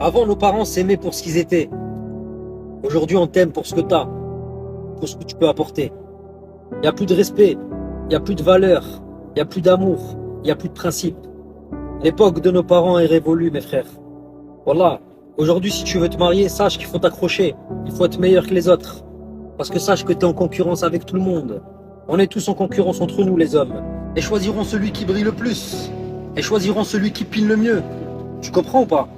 Avant, nos parents s'aimaient pour ce qu'ils étaient. Aujourd'hui, on t'aime pour ce que t'as, pour ce que tu peux apporter. Il n'y a plus de respect, il n'y a plus de valeur, il n'y a plus d'amour, il n'y a plus de principe. L'époque de nos parents est révolue, mes frères. Voilà. Aujourd'hui, si tu veux te marier, sache qu'il faut t'accrocher. Il faut être meilleur que les autres. Parce que sache que tu es en concurrence avec tout le monde. On est tous en concurrence entre nous, les hommes. Et choisiront celui qui brille le plus. Et choisiront celui qui pile le mieux. Tu comprends ou pas?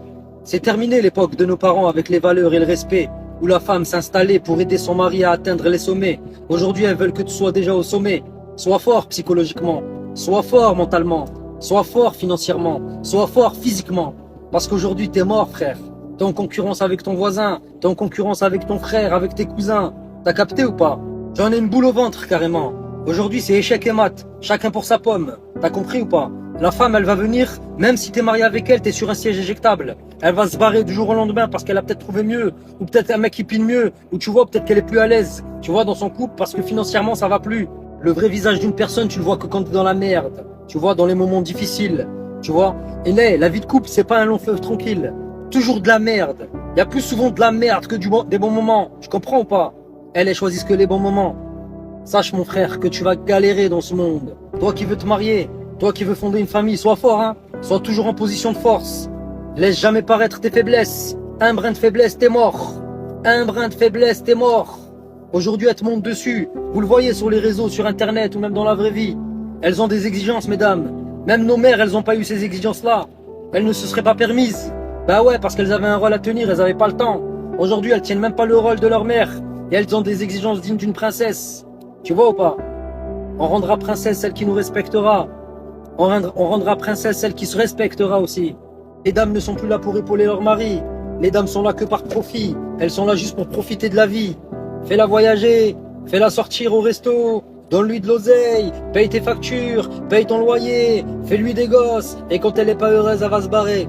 C'est terminé l'époque de nos parents avec les valeurs et le respect, où la femme s'installait pour aider son mari à atteindre les sommets. Aujourd'hui, elles veulent que tu sois déjà au sommet. Sois fort psychologiquement. Sois fort mentalement. Sois fort financièrement. Sois fort physiquement. Parce qu'aujourd'hui, t'es mort, frère. T'es en concurrence avec ton voisin. T'es en concurrence avec ton frère, avec tes cousins. T'as capté ou pas? J'en ai une boule au ventre, carrément. Aujourd'hui, c'est échec et mat. Chacun pour sa pomme. T'as compris ou pas? La femme, elle va venir, même si t'es marié avec elle, t'es sur un siège éjectable. Elle va se barrer du jour au lendemain parce qu'elle a peut-être trouvé mieux. Ou peut-être un mec qui pile mieux. Ou tu vois, peut-être qu'elle est plus à l'aise. Tu vois, dans son couple, parce que financièrement, ça va plus. Le vrai visage d'une personne, tu le vois que quand t'es dans la merde. Tu vois, dans les moments difficiles. Tu vois? Et là, la vie de couple, c'est pas un long fleuve tranquille. Toujours de la merde. Il y a plus souvent de la merde que des bons moments. Tu comprends ou pas? Elle choisit que les bons moments. Sache, mon frère, que tu vas galérer dans ce monde. Toi qui veux te marier, toi qui veux fonder une famille, sois fort, hein. Sois toujours en position de force. Laisse jamais paraître tes faiblesses. Un brin de faiblesse, t'es mort. Un brin de faiblesse, t'es mort. Aujourd'hui, elles te montent dessus. Vous le voyez sur les réseaux, sur Internet ou même dans la vraie vie. Elles ont des exigences, mesdames. Même nos mères, elles n'ont pas eu ces exigences-là. Elles ne se seraient pas permises. Bah ouais, parce qu'elles avaient un rôle à tenir, elles n'avaient pas le temps. Aujourd'hui, elles tiennent même pas le rôle de leur mère. Et elles ont des exigences dignes d'une princesse. Tu vois ou pas? On rendra princesse celle qui nous respectera. On rendra princesse celle qui se respectera aussi. Les dames ne sont plus là pour épauler leur mari. Les dames sont là que par profit. Elles sont là juste pour profiter de la vie. Fais-la voyager, fais-la sortir au resto, donne-lui de l'oseille, paye tes factures, paye ton loyer, fais-lui des gosses. Et quand elle est pas heureuse, elle va se barrer.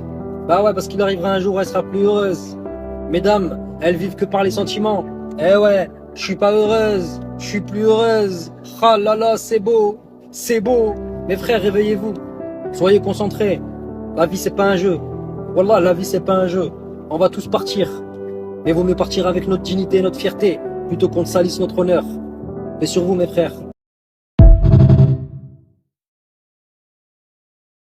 Bah ouais, parce qu'il arrivera un jour où elle sera plus heureuse. Mesdames, elles vivent que par les sentiments. Eh ouais, je suis pas heureuse, je suis plus heureuse. Ah là là, c'est beau, c'est beau. Mes frères, réveillez-vous. Soyez concentrés. La vie, c'est pas un jeu. Wallah, la vie, c'est pas un jeu. On va tous partir. Mais vaut mieux partir avec notre dignité et notre fierté, plutôt qu'on ne salisse notre honneur. Et sur vous, mes frères.